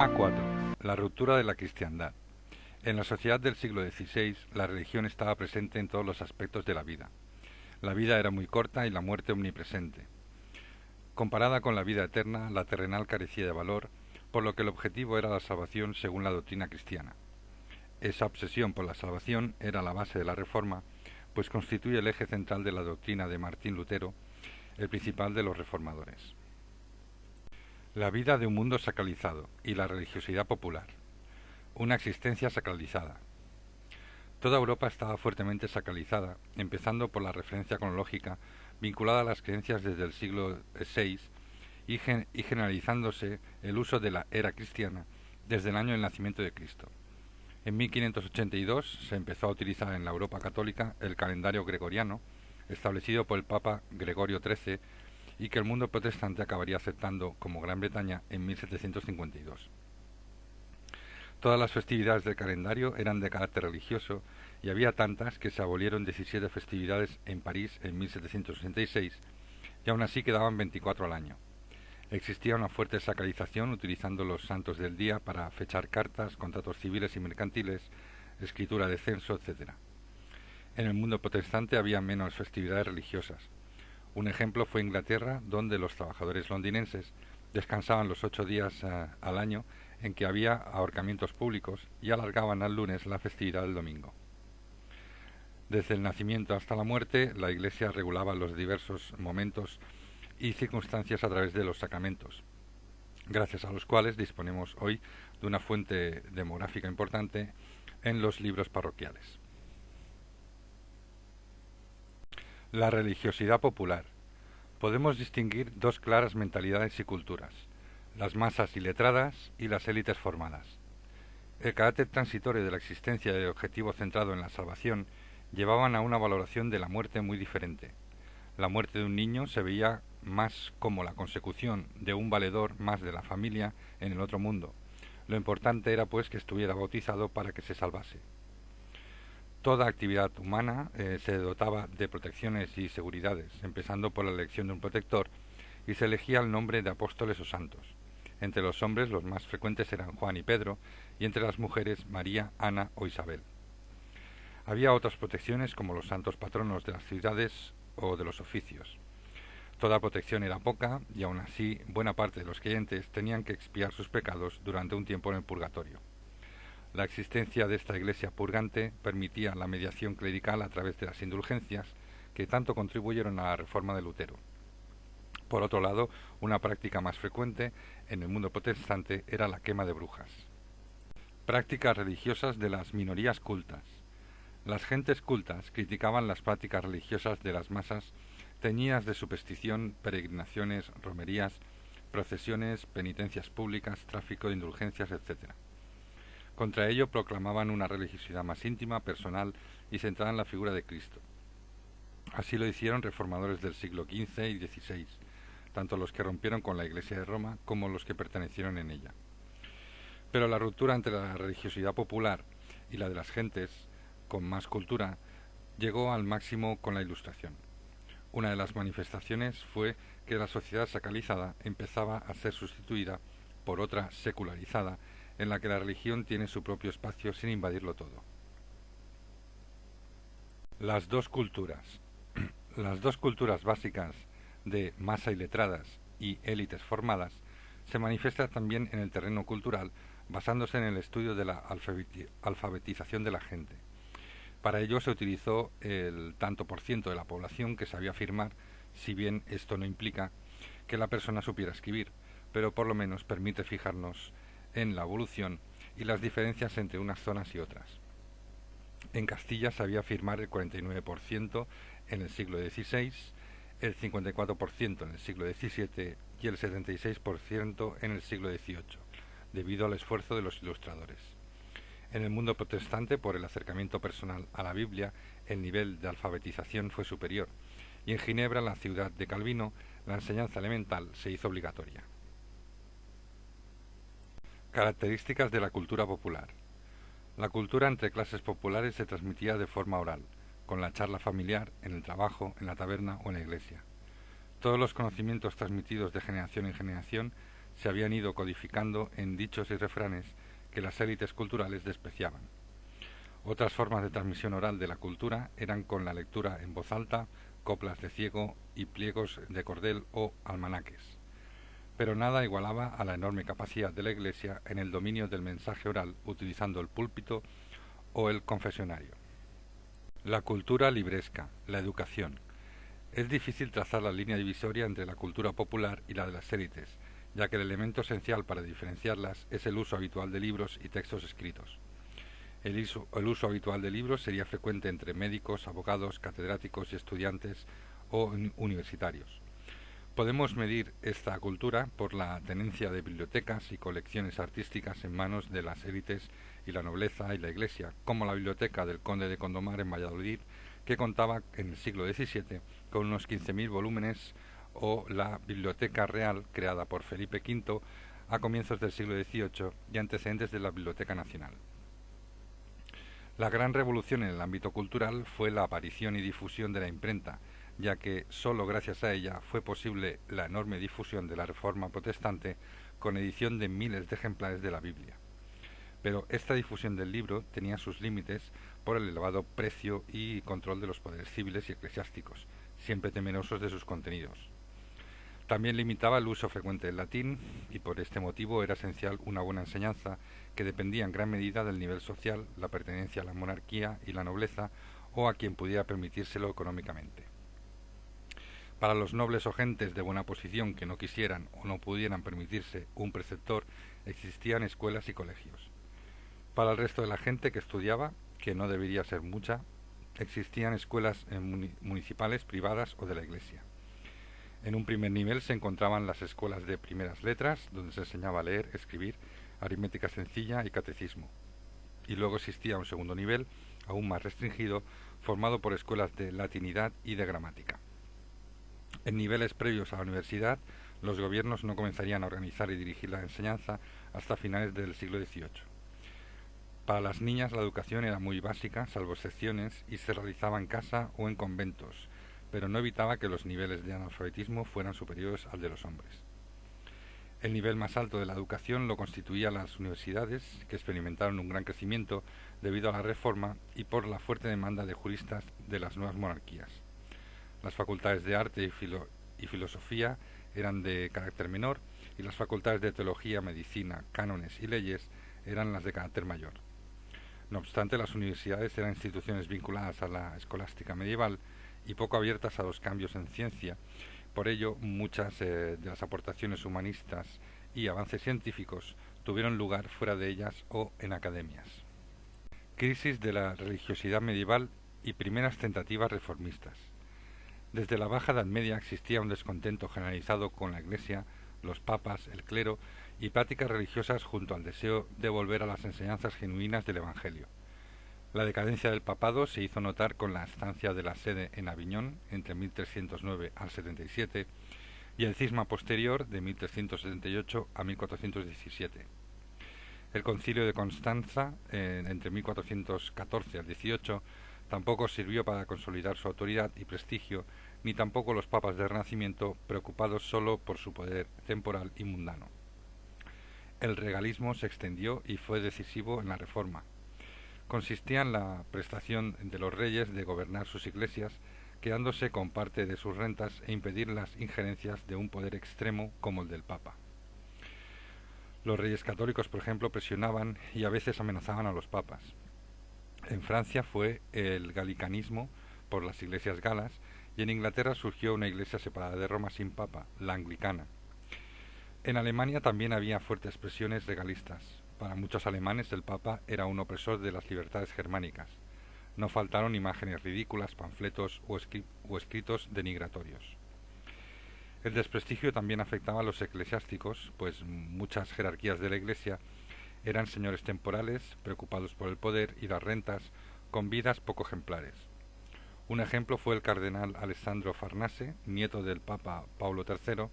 A4. La ruptura de la cristiandad. En la sociedad del siglo XVI, la religión estaba presente en todos los aspectos de la vida. La vida era muy corta y la muerte omnipresente. Comparada con la vida eterna, la terrenal carecía de valor, por lo que el objetivo era la salvación según la doctrina cristiana. Esa obsesión por la salvación era la base de la Reforma, pues constituye el eje central de la doctrina de Martín Lutero, el principal de los reformadores. La vida de un mundo sacralizado y la religiosidad popular. Una existencia sacralizada. Toda Europa estaba fuertemente sacralizada, empezando por la referencia cronológica vinculada a las creencias desde el siglo VI y generalizándose el uso de la era cristiana desde el año del nacimiento de Cristo. En 1582 se empezó a utilizar en la Europa católica el calendario gregoriano, establecido por el Papa Gregorio XIII, y que el mundo protestante acabaría aceptando como Gran Bretaña en 1752. Todas las festividades del calendario eran de carácter religioso y había tantas que se abolieron 17 festividades en París en 1766 y aún así quedaban 24 al año. Existía una fuerte sacralización utilizando los santos del día para fechar cartas, contratos civiles y mercantiles, escritura de censo, etc. En el mundo protestante había menos festividades religiosas. Un ejemplo fue Inglaterra, donde los trabajadores londinenses descansaban los 8 días al año en que había ahorcamientos públicos y alargaban al lunes la festividad del domingo. Desde el nacimiento hasta la muerte, la Iglesia regulaba los diversos momentos y circunstancias a través de los sacramentos, gracias a los cuales disponemos hoy de una fuente demográfica importante en los libros parroquiales. La religiosidad popular. Podemos distinguir dos claras mentalidades y culturas: las masas iletradas y las élites formadas. El carácter transitorio de la existencia y el objetivo centrado en la salvación llevaban a una valoración de la muerte muy diferente. La muerte de un niño se veía más como la consecución de un valedor más de la familia en el otro mundo. Lo importante era pues que estuviera bautizado para que se salvase. Toda actividad humana se dotaba de protecciones y seguridades, empezando por la elección de un protector, y se elegía el nombre de apóstoles o santos. Entre los hombres los más frecuentes eran Juan y Pedro, y entre las mujeres María, Ana o Isabel. Había otras protecciones como los santos patronos de las ciudades o de los oficios. Toda protección era poca y aún así buena parte de los creyentes tenían que expiar sus pecados durante un tiempo en el purgatorio. La existencia de esta iglesia purgante permitía la mediación clerical a través de las indulgencias que tanto contribuyeron a la reforma de Lutero. Por otro lado, una práctica más frecuente en el mundo protestante era la quema de brujas. Prácticas religiosas de las minorías cultas. Las gentes cultas criticaban las prácticas religiosas de las masas teñidas de superstición, peregrinaciones, romerías, procesiones, penitencias públicas, tráfico de indulgencias, etc. Contra ello proclamaban una religiosidad más íntima, personal y centrada en la figura de Cristo. Así lo hicieron reformadores del siglo XV y XVI, tanto los que rompieron con la Iglesia de Roma como los que pertenecieron en ella. Pero la ruptura entre la religiosidad popular y la de las gentes con más cultura llegó al máximo con la Ilustración. Una de las manifestaciones fue que la sociedad sacralizada empezaba a ser sustituida por otra secularizada, en la que la religión tiene su propio espacio sin invadirlo todo. Las dos culturas. Las dos culturas básicas de masa iletradas y élites formadas se manifiestan también en el terreno cultural, basándose en el estudio de la alfabetización de la gente. Para ello se utilizó el tanto por ciento de la población que sabía firmar, si bien esto no implica que la persona supiera escribir, pero por lo menos permite fijarnos en la evolución y las diferencias entre unas zonas y otras. En Castilla sabía firmar el 49% en el siglo XVI, el 54% en el siglo XVII y el 76% en el siglo XVIII, debido al esfuerzo de los ilustradores. En el mundo protestante, por el acercamiento personal a la Biblia, el nivel de alfabetización fue superior, y en Ginebra, la ciudad de Calvino, la enseñanza elemental se hizo obligatoria. Características de la cultura popular. La cultura entre clases populares se transmitía de forma oral, con la charla familiar, en el trabajo, en la taberna o en la iglesia. Todos los conocimientos transmitidos de generación en generación se habían ido codificando en dichos y refranes que las élites culturales despreciaban. Otras formas de transmisión oral de la cultura eran con la lectura en voz alta, coplas de ciego y pliegos de cordel o almanaques. Pero nada igualaba a la enorme capacidad de la Iglesia en el dominio del mensaje oral utilizando el púlpito o el confesionario. La cultura libresca, la educación. Es difícil trazar la línea divisoria entre la cultura popular y la de las élites, ya que el elemento esencial para diferenciarlas es el uso habitual de libros y textos escritos. El uso habitual de libros sería frecuente entre médicos, abogados, catedráticos y estudiantes o universitarios. Podemos medir esta cultura por la tenencia de bibliotecas y colecciones artísticas en manos de las élites y la nobleza y la Iglesia, como la biblioteca del conde de Gondomar en Valladolid, que contaba en el siglo XVII con unos 15.000 volúmenes, o la Biblioteca Real, creada por Felipe V a comienzos del siglo XVIII y antecedentes de la Biblioteca Nacional. La gran revolución en el ámbito cultural fue la aparición y difusión de la imprenta, ya que sólo gracias a ella fue posible la enorme difusión de la Reforma protestante con edición de miles de ejemplares de la Biblia. Pero esta difusión del libro tenía sus límites por el elevado precio y control de los poderes civiles y eclesiásticos, siempre temerosos de sus contenidos. También limitaba el uso frecuente del latín y por este motivo era esencial una buena enseñanza que dependía en gran medida del nivel social, la pertenencia a la monarquía y la nobleza o a quien pudiera permitírselo económicamente. Para los nobles o gentes de buena posición que no quisieran o no pudieran permitirse un preceptor, existían escuelas y colegios. Para el resto de la gente que estudiaba, que no debería ser mucha, existían escuelas municipales, privadas o de la Iglesia. En un primer nivel se encontraban las escuelas de primeras letras, donde se enseñaba a leer, escribir, aritmética sencilla y catecismo. Y luego existía un segundo nivel, aún más restringido, formado por escuelas de latinidad y de gramática. En niveles previos a la universidad, los gobiernos no comenzarían a organizar y dirigir la enseñanza hasta finales del siglo XVIII. Para las niñas la educación era muy básica, salvo excepciones, y se realizaba en casa o en conventos, pero no evitaba que los niveles de analfabetismo fueran superiores al de los hombres. El nivel más alto de la educación lo constituían las universidades, que experimentaron un gran crecimiento debido a la Reforma y por la fuerte demanda de juristas de las nuevas monarquías. Las facultades de arte y filosofía eran de carácter menor y las facultades de teología, medicina, cánones y leyes eran las de carácter mayor. No obstante, las universidades eran instituciones vinculadas a la escolástica medieval y poco abiertas a los cambios en ciencia. Por ello, muchas de las aportaciones humanistas y avances científicos tuvieron lugar fuera de ellas o en academias. Crisis de la religiosidad medieval y primeras tentativas reformistas. Desde la Baja Edad Media existía un descontento generalizado con la Iglesia, los papas, el clero y prácticas religiosas junto al deseo de volver a las enseñanzas genuinas del Evangelio. La decadencia del papado se hizo notar con la estancia de la sede en Aviñón entre 1309 al 77 y el cisma posterior de 1378 a 1417. El concilio de Constanza entre 1414 al 18 tampoco sirvió para consolidar su autoridad y prestigio, ni tampoco los papas del Renacimiento preocupados solo por su poder temporal y mundano. El regalismo se extendió y fue decisivo en la Reforma. Consistía en la prestación de los reyes de gobernar sus iglesias, quedándose con parte de sus rentas e impedir las injerencias de un poder extremo como el del Papa. Los reyes católicos, por ejemplo, presionaban y a veces amenazaban a los papas. En Francia fue el galicanismo por las iglesias galas y en Inglaterra surgió una iglesia separada de Roma sin papa, la anglicana. En Alemania también había fuertes presiones legalistas. Para muchos alemanes el Papa era un opresor de las libertades germánicas. No faltaron imágenes ridículas, panfletos o escritos denigratorios. El desprestigio también afectaba a los eclesiásticos, pues muchas jerarquías de la Iglesia eran señores temporales, preocupados por el poder y las rentas, con vidas poco ejemplares. Un ejemplo fue el cardenal Alessandro Farnese, nieto del Papa Paulo III,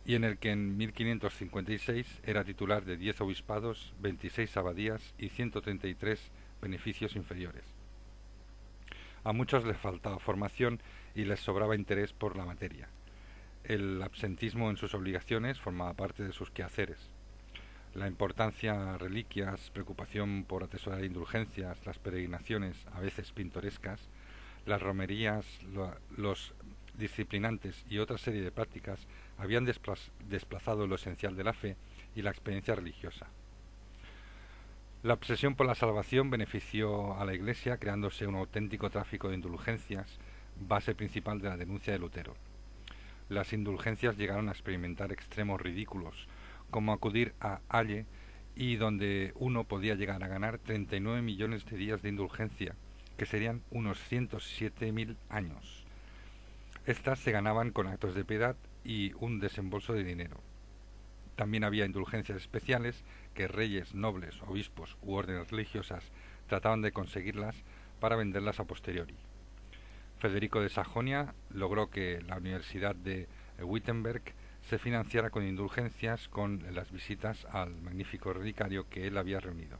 y en el que en 1556 era titular de 10 obispados, 26 abadías y 133 beneficios inferiores. A muchos les faltaba formación y les sobraba interés por la materia. El absentismo en sus obligaciones formaba parte de sus quehaceres. La importancia, reliquias, preocupación por atesorar indulgencias, las peregrinaciones, a veces pintorescas, las romerías, los disciplinantes y otra serie de prácticas habían desplazado lo esencial de la fe y la experiencia religiosa. La obsesión por la salvación benefició a la Iglesia creándose un auténtico tráfico de indulgencias, base principal de la denuncia de Lutero. Las indulgencias llegaron a experimentar extremos ridículos, como acudir a Halle y donde uno podía llegar a ganar 39 millones de días de indulgencia, que serían unos 107.000 años. Estas se ganaban con actos de piedad y un desembolso de dinero. También había indulgencias especiales que reyes, nobles, obispos u órdenes religiosas trataban de conseguirlas para venderlas a posteriori. Federico de Sajonia logró que la Universidad de Wittenberg se financiara con indulgencias con las visitas al magnífico relicario que él había reunido.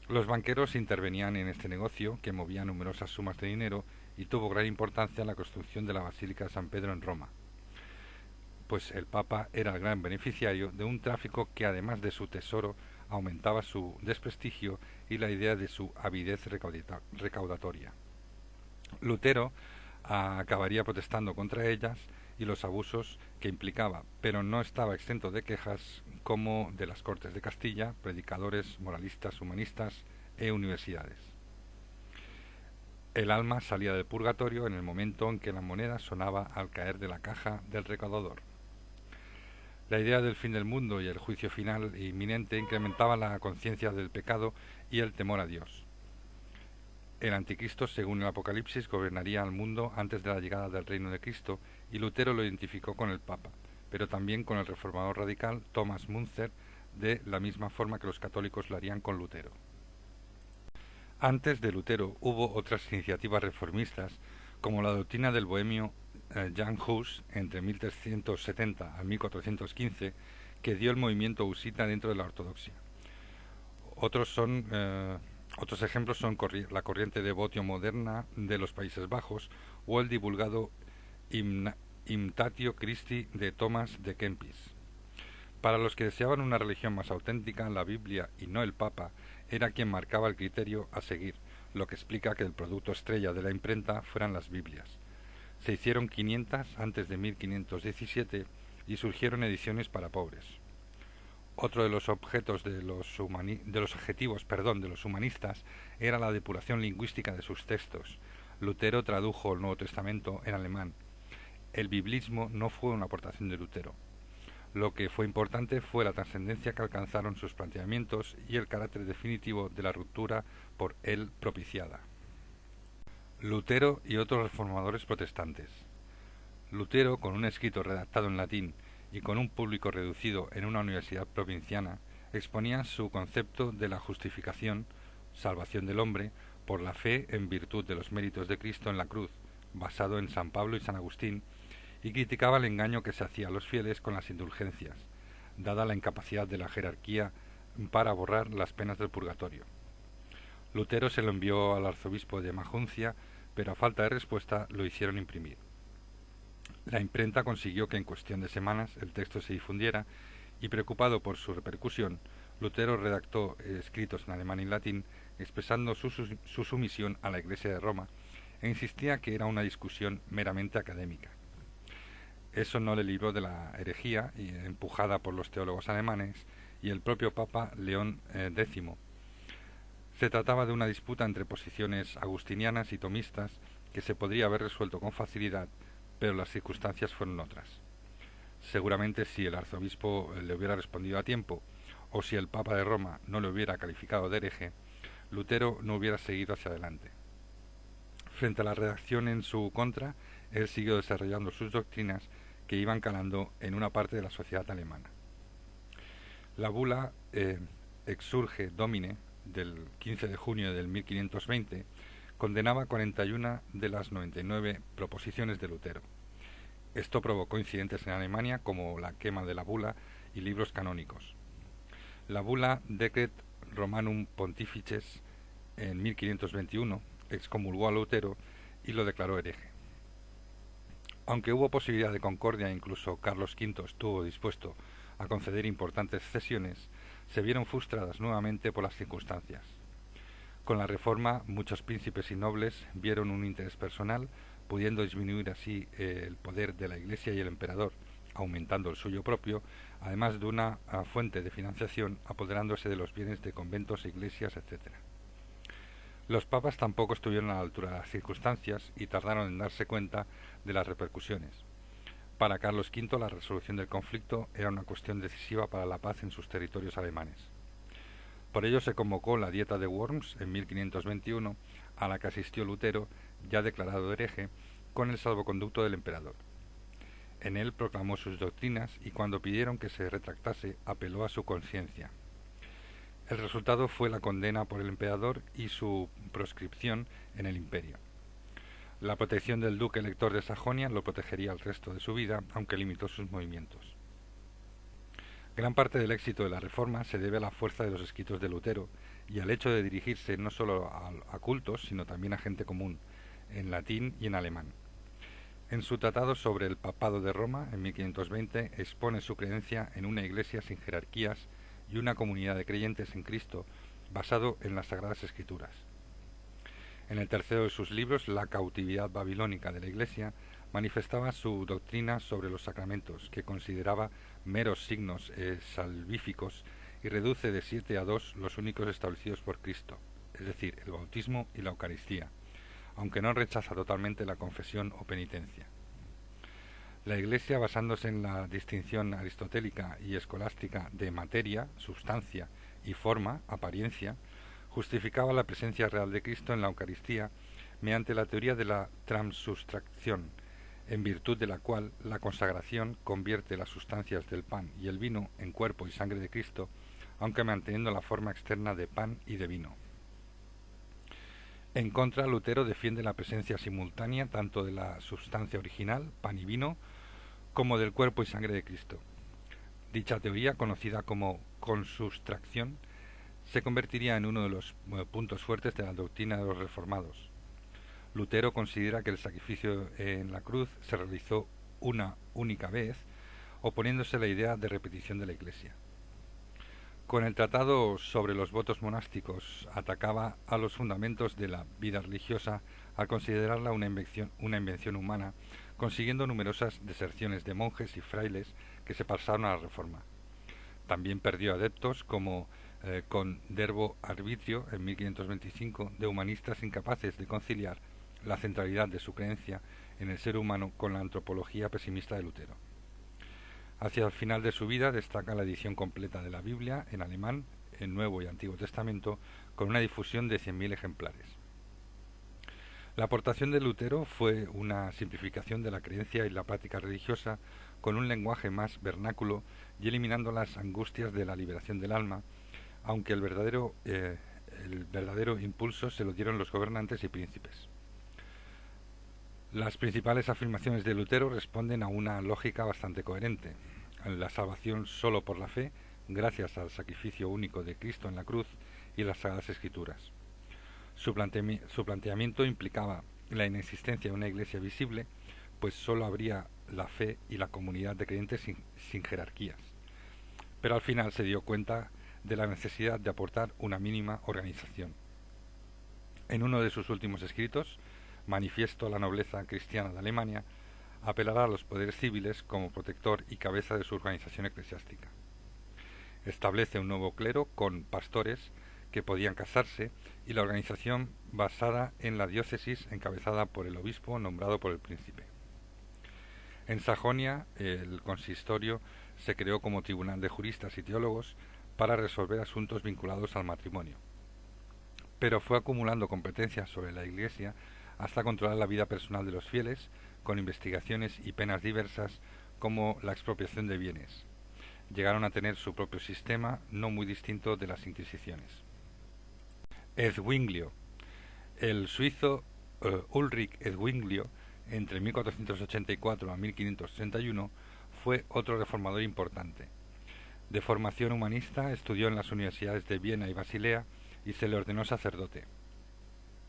Los banqueros intervenían en este negocio, que movía numerosas sumas de dinero y tuvo gran importancia la construcción de la Basílica de San Pedro en Roma, pues el Papa era el gran beneficiario de un tráfico que, además de su tesoro, aumentaba su desprestigio y la idea de su avidez recaudatoria. Lutero acabaría protestando contra ellas y los abusos que implicaba, pero no estaba exento de quejas como de las Cortes de Castilla, predicadores, moralistas, humanistas e universidades. El alma salía del purgatorio en el momento en que la moneda sonaba al caer de la caja del recaudador. La idea del fin del mundo y el juicio final e inminente incrementaba la conciencia del pecado y el temor a Dios. El anticristo, según el Apocalipsis, gobernaría al mundo antes de la llegada del reino de Cristo, y Lutero lo identificó con el Papa, pero también con el reformador radical Thomas Müntzer, de la misma forma que los católicos lo harían con Lutero. Antes de Lutero hubo otras iniciativas reformistas, como la doctrina del bohemio Jan Hus entre 1370 a 1415, que dio el movimiento husita dentro de la ortodoxia. Otros ejemplos son la corriente devotio moderna de los Países Bajos o el divulgado Imitatio Christi de Thomas de Kempis. Para los que deseaban una religión más auténtica, la Biblia y no el Papa era quien marcaba el criterio a seguir, lo que explica que el producto estrella de la imprenta fueran las Biblias. Se hicieron 500 antes de 1517 y surgieron ediciones para pobres. Otro de los objetivos de los humanistas era la depuración lingüística de sus textos. Lutero tradujo el Nuevo Testamento en alemán. El biblismo no fue una aportación de Lutero. Lo que fue importante fue la trascendencia que alcanzaron sus planteamientos y el carácter definitivo de la ruptura por él propiciada. Lutero y otros reformadores protestantes. Lutero, con un escrito redactado en latín y con un público reducido en una universidad provinciana, exponía su concepto de la justificación, salvación del hombre, por la fe en virtud de los méritos de Cristo en la cruz, basado en San Pablo y San Agustín, y criticaba el engaño que se hacía a los fieles con las indulgencias, dada la incapacidad de la jerarquía para borrar las penas del purgatorio. Lutero se lo envió al arzobispo de Maguncia, pero a falta de respuesta lo hicieron imprimir. La imprenta consiguió que en cuestión de semanas el texto se difundiera y, preocupado por su repercusión, Lutero redactó escritos en alemán y latín expresando su sumisión a la Iglesia de Roma e insistía que era una discusión meramente académica. Eso no le libró de la herejía empujada por los teólogos alemanes y el propio Papa León X. Se trataba de una disputa entre posiciones agustinianas y tomistas que se podría haber resuelto con facilidad, pero las circunstancias fueron otras. Seguramente si el arzobispo le hubiera respondido a tiempo, o si el Papa de Roma no le hubiera calificado de hereje, Lutero no hubiera seguido hacia adelante. Frente a la reacción en su contra, él siguió desarrollando sus doctrinas que iban calando en una parte de la sociedad alemana. La bula Exsurge Domine del 15 de junio del 1520 condenaba 41 de las 99 proposiciones de Lutero. Esto provocó incidentes en Alemania como la quema de la bula y libros canónicos. La bula Decret Romanum Pontifices en 1521 excomulgó a Lutero y lo declaró hereje. Aunque hubo posibilidad de concordia e incluso Carlos V estuvo dispuesto a conceder importantes cesiones, se vieron frustradas nuevamente por las circunstancias. Con la reforma, muchos príncipes y nobles vieron un interés personal, pudiendo disminuir así el poder de la Iglesia y el emperador, aumentando el suyo propio, además de una fuente de financiación, apoderándose de los bienes de conventos, iglesias, etc. Los papas tampoco estuvieron a la altura de las circunstancias y tardaron en darse cuenta de las repercusiones. Para Carlos V, la resolución del conflicto era una cuestión decisiva para la paz en sus territorios alemanes. Por ello se convocó la Dieta de Worms en 1521, a la que asistió Lutero, ya declarado hereje, con el salvoconducto del emperador. En él proclamó sus doctrinas y cuando pidieron que se retractase apeló a su conciencia. El resultado fue la condena por el emperador y su proscripción en el imperio. La protección del duque elector de Sajonia lo protegería el resto de su vida, aunque limitó sus movimientos. Gran parte del éxito de la reforma se debe a la fuerza de los escritos de Lutero y al hecho de dirigirse no solo a cultos, sino también a gente común, en latín y en alemán. En su tratado sobre el papado de Roma, en 1520, expone su creencia en una iglesia sin jerarquías y una comunidad de creyentes en Cristo basado en las Sagradas Escrituras. En el tercero de sus libros, La cautividad babilónica de la Iglesia, manifestaba su doctrina sobre los sacramentos, que consideraba meros signos salvíficos y reduce de 7 a 2 los únicos establecidos por Cristo, es decir, el bautismo y la Eucaristía, aunque no rechaza totalmente la confesión o penitencia. La Iglesia, basándose en la distinción aristotélica y escolástica de materia, sustancia y forma, apariencia, justificaba la presencia real de Cristo en la Eucaristía mediante la teoría de la transustracción, en virtud de la cual la consagración convierte las sustancias del pan y el vino en cuerpo y sangre de Cristo, aunque manteniendo la forma externa de pan y de vino. En contra, Lutero defiende la presencia simultánea tanto de la sustancia original, pan y vino, como del cuerpo y sangre de Cristo. Dicha teoría, conocida como consustracción, se convertiría en uno de los puntos fuertes de la doctrina de los reformados. Lutero considera que el sacrificio en la cruz se realizó una única vez, oponiéndose a la idea de repetición de la Iglesia. Con el tratado sobre los votos monásticos atacaba a los fundamentos de la vida religiosa al considerarla una invención humana, consiguiendo numerosas deserciones de monjes y frailes que se pasaron a la Reforma. También perdió adeptos como con Derbo Arbitrio en 1525 de humanistas incapaces de conciliar la centralidad de su creencia en el ser humano con la antropología pesimista de Lutero. Hacia el final de su vida destaca la edición completa de la Biblia en alemán, en Nuevo y Antiguo Testamento, con una difusión de 100.000 ejemplares. La aportación de Lutero fue una simplificación de la creencia y la práctica religiosa con un lenguaje más vernáculo y eliminando las angustias de la liberación del alma, aunque el verdadero impulso se lo dieron los gobernantes y príncipes. Las principales afirmaciones de Lutero responden a una lógica bastante coherente. La salvación solo por la fe, gracias al sacrificio único de Cristo en la cruz y las Sagradas Escrituras. Su planteamiento implicaba la inexistencia de una iglesia visible, pues solo habría la fe y la comunidad de creyentes sin jerarquías. Pero al final se dio cuenta de la necesidad de aportar una mínima organización. En uno de sus últimos escritos, Manifiesto a la nobleza cristiana de Alemania, apelará a los poderes civiles como protector y cabeza de su organización eclesiástica. Establece un nuevo clero con pastores que podían casarse y la organización basada en la diócesis encabezada por el obispo nombrado por el príncipe. En Sajonia, el consistorio se creó como tribunal de juristas y teólogos para resolver asuntos vinculados al matrimonio, pero fue acumulando competencias sobre la Iglesia hasta controlar la vida personal de los fieles, con investigaciones y penas diversas como la expropiación de bienes. Llegaron a tener su propio sistema, no muy distinto de las Inquisiciones. Zwinglio. El suizo Ulrich Zwinglio, entre 1484 a 1561, fue otro reformador importante. De formación humanista, estudió en las universidades de Viena y Basilea y se le ordenó sacerdote.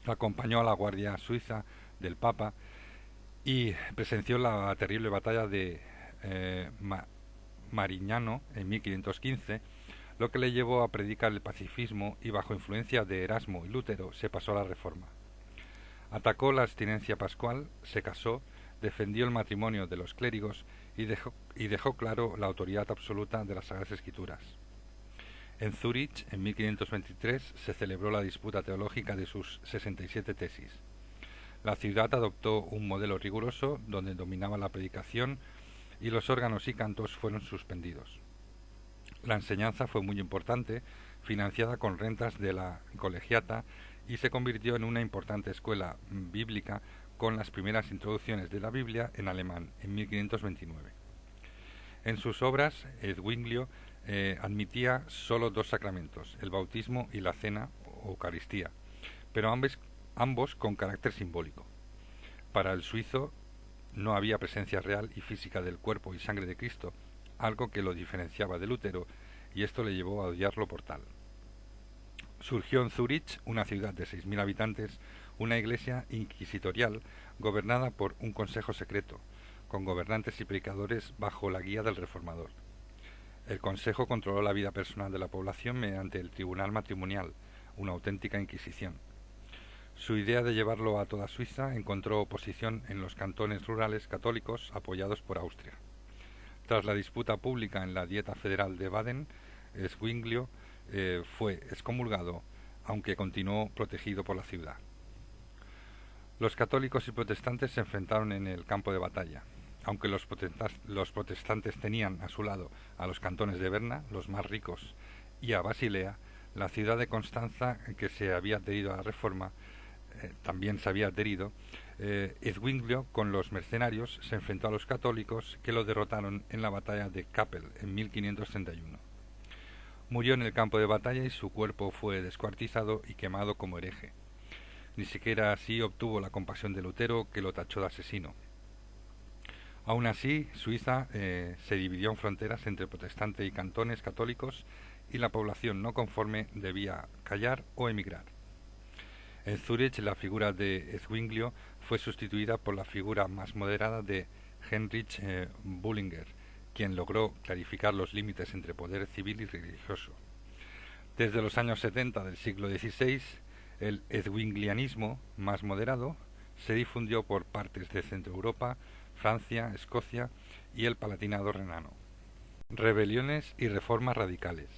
Acompañó a la Guardia Suiza del Papa y presenció la terrible batalla de Marignano en 1515, lo que le llevó a predicar el pacifismo y bajo influencia de Erasmo y Lutero se pasó a la Reforma. Atacó la abstinencia pascual, se casó, defendió el matrimonio de los clérigos y dejó claro la autoridad absoluta de las Sagradas Escrituras. En Zúrich, en 1523, se celebró la disputa teológica de sus 67 tesis. La ciudad adoptó un modelo riguroso donde dominaba la predicación y los órganos y cantos fueron suspendidos. La enseñanza fue muy importante, financiada con rentas de la colegiata, y se convirtió en una importante escuela bíblica con las primeras introducciones de la Biblia en alemán en 1529. En sus obras, Zwinglio admitía solo dos sacramentos, el bautismo y la cena o Eucaristía, pero ambos con carácter simbólico. Para el suizo no había presencia real y física del cuerpo y sangre de Cristo, algo que lo diferenciaba de Lutero, y esto le llevó a odiarlo por tal. Surgió en Zúrich, una ciudad de 6.000 habitantes, una iglesia inquisitorial gobernada por un consejo secreto, con gobernantes y predicadores bajo la guía del reformador. El consejo controló la vida personal de la población mediante el tribunal matrimonial, una auténtica inquisición. Su idea de llevarlo a toda Suiza encontró oposición en los cantones rurales católicos apoyados por Austria. Tras la disputa pública en la Dieta Federal de Baden, Zwinglio fue excomulgado, aunque continuó protegido por la ciudad. Los católicos y protestantes se enfrentaron en el campo de batalla. Aunque los protestantes tenían a su lado a los cantones de Berna, los más ricos, y a Basilea, la ciudad de Constanza, que se había adherido a la Reforma, también se había adherido, Zwinglio con los mercenarios se enfrentó a los católicos, que lo derrotaron en la batalla de Kappel en 1531. Murió en el campo de batalla y su cuerpo fue descuartizado y quemado como hereje. Ni siquiera así obtuvo la compasión de Lutero, que lo tachó de asesino. Aún así, Suiza se dividió en fronteras entre protestante y cantones católicos, y la población no conforme debía callar o emigrar. En Zúrich la figura de Zwinglio fue sustituida por la figura más moderada de Heinrich Bullinger, quien logró clarificar los límites entre poder civil y religioso. Desde los años 70 del siglo XVI, el zwinglianismo más moderado se difundió por partes de Centro Europa, Francia, Escocia y el Palatinado renano. Rebeliones y reformas radicales.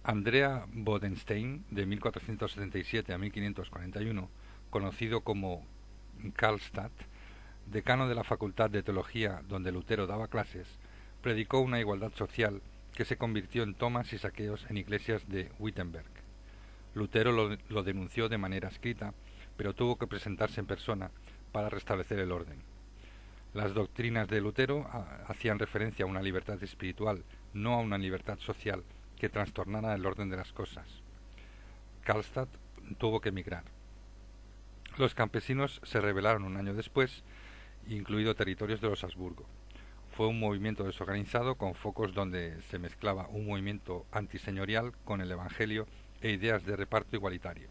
Andrea Bodenstein, de 1477 a 1541, conocido como Karlstadt, decano de la Facultad de Teología donde Lutero daba clases, predicó una igualdad social que se convirtió en tomas y saqueos en iglesias de Wittenberg. Lutero lo denunció de manera escrita, pero tuvo que presentarse en persona para restablecer el orden. Las doctrinas de Lutero hacían referencia a una libertad espiritual, no a una libertad social que trastornara el orden de las cosas. Karlstadt tuvo que emigrar. Los campesinos se rebelaron un año después, incluido territorios de los Habsburgo. Fue un movimiento desorganizado con focos donde se mezclaba un movimiento antiseñorial con el Evangelio e ideas de reparto igualitario.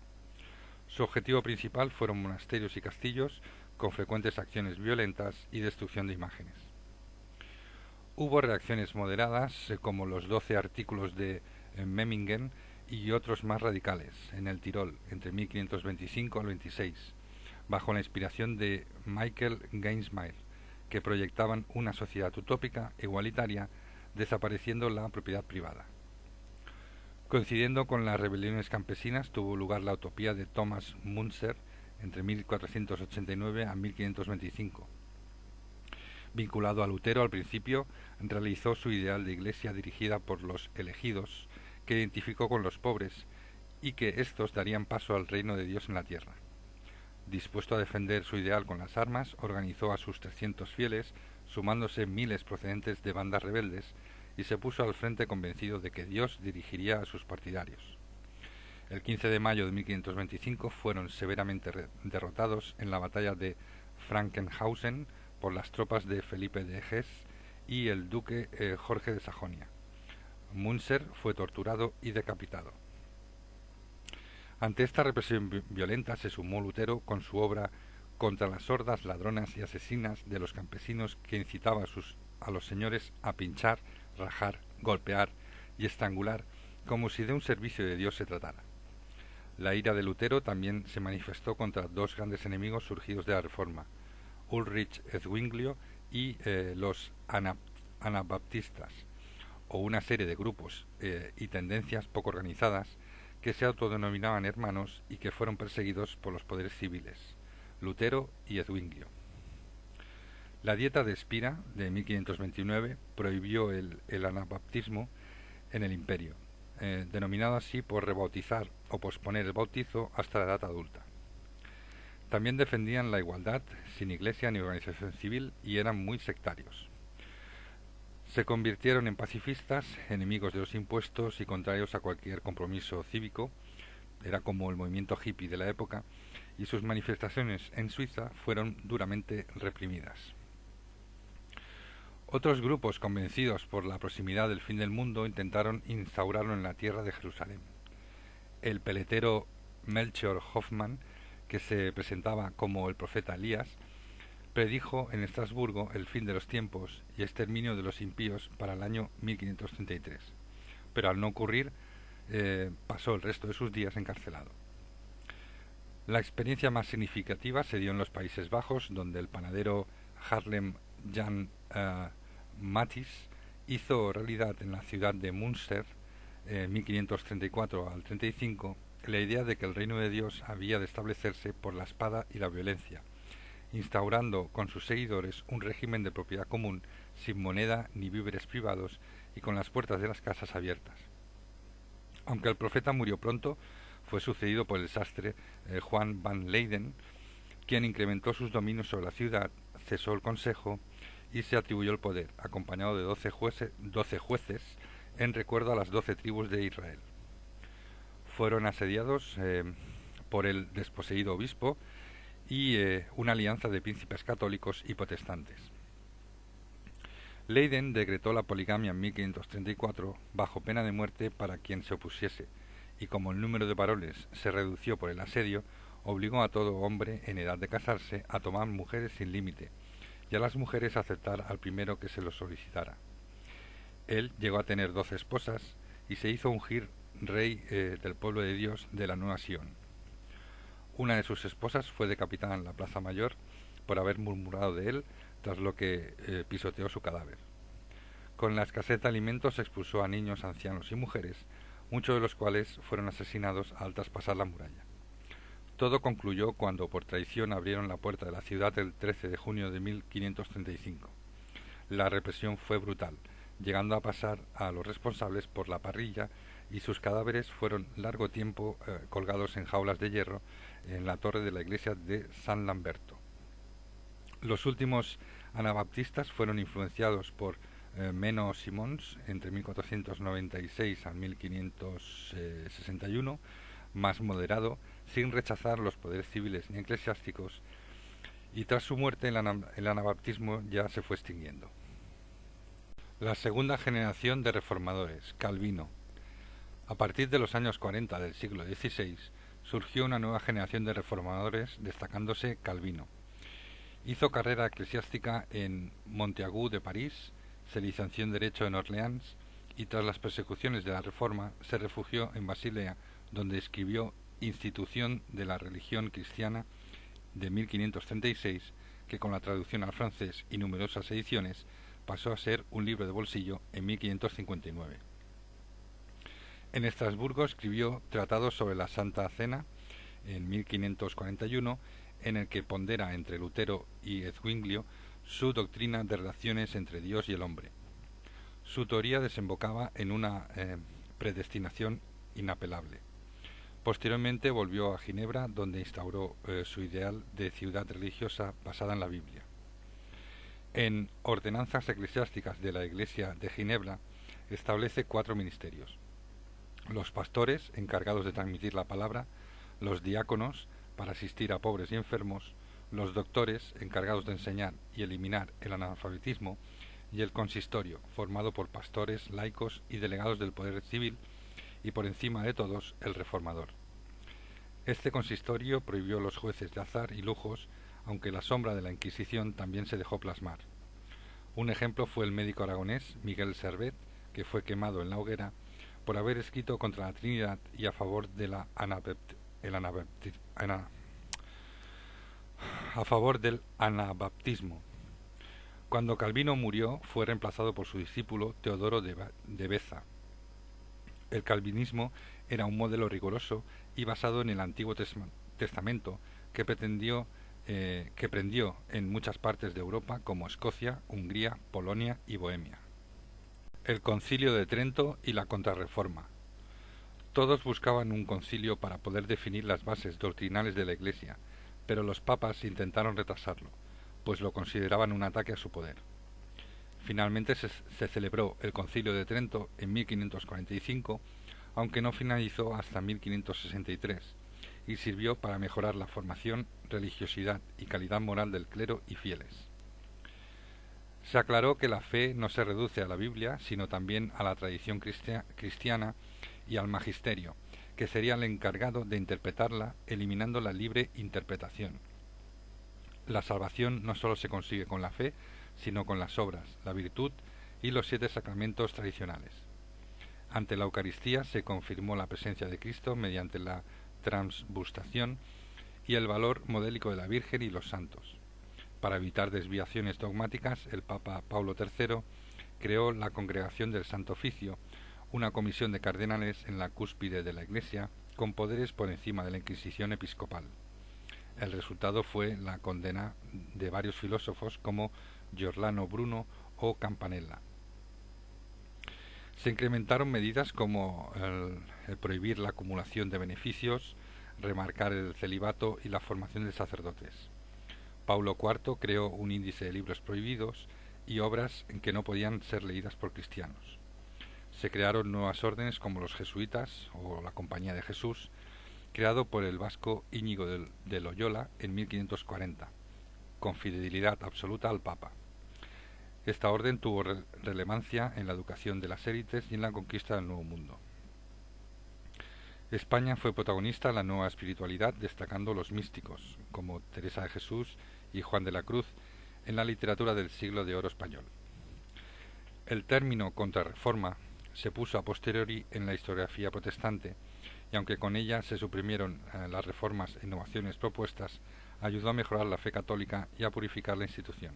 Su objetivo principal fueron monasterios y castillos, con frecuentes acciones violentas y destrucción de imágenes. Hubo reacciones moderadas, como los 12 artículos de Memmingen, y otros más radicales, en el Tirol, entre 1525 al 26, bajo la inspiración de Michael Gainsmire, que proyectaban una sociedad utópica, igualitaria, desapareciendo la propiedad privada. Coincidiendo con las rebeliones campesinas, tuvo lugar la utopía de Thomas Müntzer entre 1489 a 1525. Vinculado a Lutero al principio, realizó su ideal de iglesia dirigida por los elegidos, que identificó con los pobres, y que éstos darían paso al reino de Dios en la tierra. Dispuesto a defender su ideal con las armas, organizó a sus 300 fieles, sumándose miles procedentes de bandas rebeldes, y se puso al frente convencido de que Dios dirigiría a sus partidarios. El 15 de mayo de 1525 fueron severamente derrotados en la batalla de Frankenhausen por las tropas de Felipe de Hesse y el duque Jorge de Sajonia. Müntzer fue torturado y decapitado. Ante esta represión violenta se sumó Lutero con su obra contra las hordas ladronas y asesinas de los campesinos que incitaba a los señores a pinchar, rajar, golpear y estrangular como si de un servicio de Dios se tratara. La ira de Lutero también se manifestó contra dos grandes enemigos surgidos de la Reforma, Ulrich Zwinglio y los anabaptistas, o una serie de grupos y tendencias poco organizadas que se autodenominaban hermanos y que fueron perseguidos por los poderes civiles, Lutero y Zwinglio. La Dieta de Spira de 1529 prohibió el anabaptismo en el imperio, denominado así por rebautizar o posponer el bautizo hasta la edad adulta. También defendían la igualdad, sin iglesia ni organización civil, y eran muy sectarios. Se convirtieron en pacifistas, enemigos de los impuestos y contrarios a cualquier compromiso cívico. Era como el movimiento hippie de la época, y sus manifestaciones en Suiza fueron duramente reprimidas. Otros grupos convencidos por la proximidad del fin del mundo intentaron instaurarlo en la tierra de Jerusalén. El peletero Melchior Hoffmann, que se presentaba como el profeta Elías, predijo en Estrasburgo el fin de los tiempos y exterminio de los impíos para el año 1533, pero al no ocurrir pasó el resto de sus días encarcelado. La experiencia más significativa se dio en los Países Bajos, donde el panadero Harlem Jan Matthys hizo realidad en la ciudad de Münster, 1534 al 35, la idea de que el reino de Dios había de establecerse por la espada y la violencia, instaurando con sus seguidores un régimen de propiedad común, sin moneda ni víveres privados y con las puertas de las casas abiertas. Aunque el profeta murió pronto, fue sucedido por el sastre Juan van Leyden, quien incrementó sus dominios sobre la ciudad, cesó el consejo y se atribuyó el poder, acompañado de 12 jueces en recuerdo a las 12 tribus de Israel. Fueron asediados por el desposeído obispo y una alianza de príncipes católicos y protestantes. Leyden decretó la poligamia en 1534 bajo pena de muerte para quien se opusiese, y como el número de varones se redució por el asedio, obligó a todo hombre en edad de casarse a tomar mujeres sin límite, y a las mujeres a aceptar al primero que se lo solicitara. Él llegó a tener 12 esposas y se hizo ungir rey del pueblo de Dios de la Nueva Sion. Una de sus esposas fue decapitada en la Plaza Mayor por haber murmurado de él, tras lo que pisoteó su cadáver. Con la escasez de alimentos expulsó a niños, ancianos y mujeres, muchos de los cuales fueron asesinados al traspasar la muralla. Todo concluyó cuando por traición abrieron la puerta de la ciudad el 13 de junio de 1535. La represión fue brutal, llegando a pasar a los responsables por la parrilla, y sus cadáveres fueron largo tiempo colgados en jaulas de hierro en la torre de la iglesia de San Lamberto. Los últimos anabaptistas fueron influenciados por Menno Simons entre 1496 a 1561, más moderado, sin rechazar los poderes civiles ni eclesiásticos, y tras su muerte el anabaptismo ya se fue extinguiendo. La segunda generación de reformadores, Calvino. A partir de los años 40 del siglo XVI surgió una nueva generación de reformadores, destacándose Calvino. Hizo carrera eclesiástica en Monteagu de París, se licenció en Derecho en Orleans y tras las persecuciones de la Reforma se refugió en Basilea, donde escribió Institución de la religión cristiana de 1536, que con la traducción al francés y numerosas ediciones pasó a ser un libro de bolsillo en 1559. En Estrasburgo escribió Tratados sobre la Santa Cena en 1541, en el que pondera entre Lutero y Zwinglio su doctrina de relaciones entre Dios y el hombre. Su teoría desembocaba en una predestinación inapelable. Posteriormente volvió a Ginebra, donde instauró su ideal de ciudad religiosa basada en la Biblia. En Ordenanzas eclesiásticas de la Iglesia de Ginebra establece 4 ministerios: los pastores, encargados de transmitir la palabra; los diáconos, para asistir a pobres y enfermos; los doctores, encargados de enseñar y eliminar el analfabetismo; y el consistorio, formado por pastores, laicos y delegados del poder civil, y por encima de todos, el reformador. Este consistorio prohibió los jueces de azar y lujos, aunque la sombra de la Inquisición también se dejó plasmar. Un ejemplo fue el médico aragonés Miguel Servet, que fue quemado en la hoguera por haber escrito contra la Trinidad y a favor de del anabaptismo. Cuando Calvino murió, fue reemplazado por su discípulo Teodoro de Beza. El calvinismo era un modelo riguroso y basado en el Antiguo Testamento que prendió en muchas partes de Europa como Escocia, Hungría, Polonia y Bohemia. El Concilio de Trento y la Contrarreforma. Todos buscaban un concilio para poder definir las bases doctrinales de la Iglesia, pero los papas intentaron retrasarlo, pues lo consideraban un ataque a su poder. Finalmente se celebró el Concilio de Trento en 1545, aunque no finalizó hasta 1563, y sirvió para mejorar la formación, religiosidad y calidad moral del clero y fieles. Se aclaró que la fe no se reduce a la Biblia, sino también a la tradición cristiana y al magisterio, que sería el encargado de interpretarla, eliminando la libre interpretación. La salvación no sólo se consigue con la fe, sino con las obras, la virtud y los 7 sacramentos tradicionales. Ante la Eucaristía se confirmó la presencia de Cristo mediante la transbustación y el valor modélico de la Virgen y los santos. Para evitar desviaciones dogmáticas, el Papa Paulo III creó la Congregación del Santo Oficio, una comisión de cardenales en la cúspide de la Iglesia, con poderes por encima de la Inquisición episcopal. El resultado fue la condena de varios filósofos como Giordano Bruno o Campanella. Se incrementaron medidas como el prohibir la acumulación de beneficios, remarcar el celibato y la formación de sacerdotes. Paulo IV creó un índice de libros prohibidos y obras en que no podían ser leídas por cristianos. Se crearon nuevas órdenes como los jesuitas o la Compañía de Jesús, creado por el vasco Íñigo de Loyola en 1540, con fidelidad absoluta al Papa. Esta orden tuvo relevancia en la educación de las élites y en la conquista del Nuevo Mundo. España fue protagonista en la nueva espiritualidad, destacando los místicos, como Teresa de Jesús y Juan de la Cruz, en la literatura del siglo de oro español. El término Contrarreforma se puso a posteriori en la historiografía protestante, y aunque con ella se suprimieron las reformas e innovaciones propuestas, ayudó a mejorar la fe católica y a purificar la institución.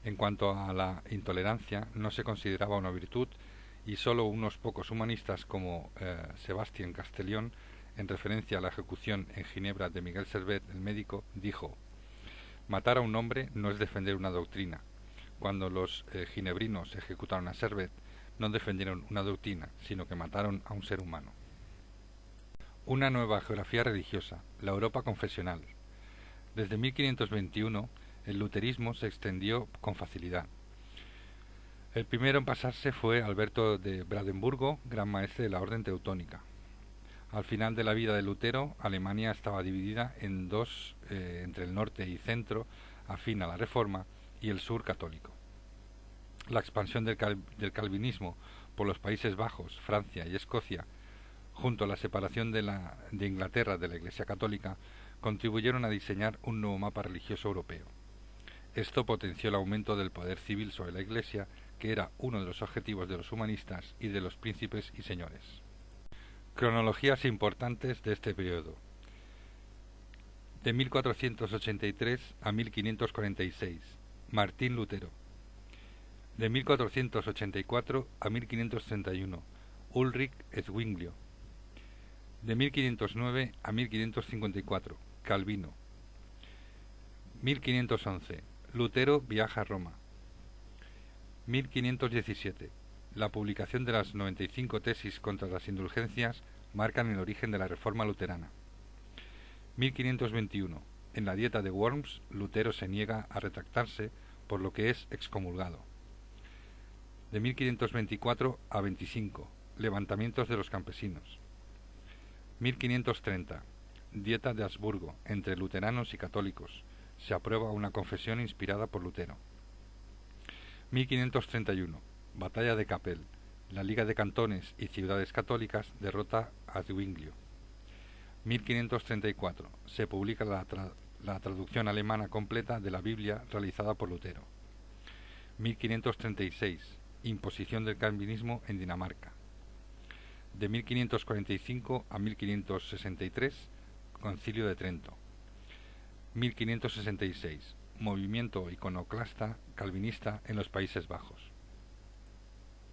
En cuanto a la intolerancia, no se consideraba una virtud, y solo unos pocos humanistas como Sebastián Castellón, en referencia a la ejecución en Ginebra de Miguel Servet, el médico, dijo: «Matar a un hombre no es defender una doctrina. Cuando los ginebrinos ejecutaron a Servet, no defendieron una doctrina, sino que mataron a un ser humano». Una nueva geografía religiosa, la Europa confesional. Desde 1521, el luterismo se extendió con facilidad. El primero en pasarse fue Alberto de Brandeburgo, gran maestre de la orden teutónica. Al final de la vida de Lutero, Alemania estaba dividida en dos, entre el norte y centro, afín a la Reforma, y el sur católico. La expansión del calvinismo por los Países Bajos, Francia y Escocia, junto a la separación de Inglaterra de la Iglesia Católica, contribuyeron a diseñar un nuevo mapa religioso europeo. Esto potenció el aumento del poder civil sobre la Iglesia, que era uno de los objetivos de los humanistas y de los príncipes y señores. Cronologías importantes de este periodo. De 1483 a 1546, Martín Lutero. De 1484 a 1531, Ulrich Zwinglio. De 1509 a 1554, Calvino. 1511, Lutero viaja a Roma. 1517. La publicación de las 95 tesis contra las indulgencias marcan el origen de la Reforma luterana. 1521. En la Dieta de Worms, Lutero se niega a retractarse, por lo que es excomulgado. De 1524 a 25. Levantamientos de los campesinos. 1530. Dieta de Habsburgo, entre luteranos y católicos. Se aprueba una confesión inspirada por Lutero. 1531. Batalla de Kappel. La Liga de Cantones y Ciudades Católicas derrota a Zwinglio. 1534. Se publica la traducción alemana completa de la Biblia realizada por Lutero. 1536, imposición del calvinismo en Dinamarca. De 1545 a 1563, Concilio de Trento. 1566, movimiento iconoclasta calvinista en los Países Bajos.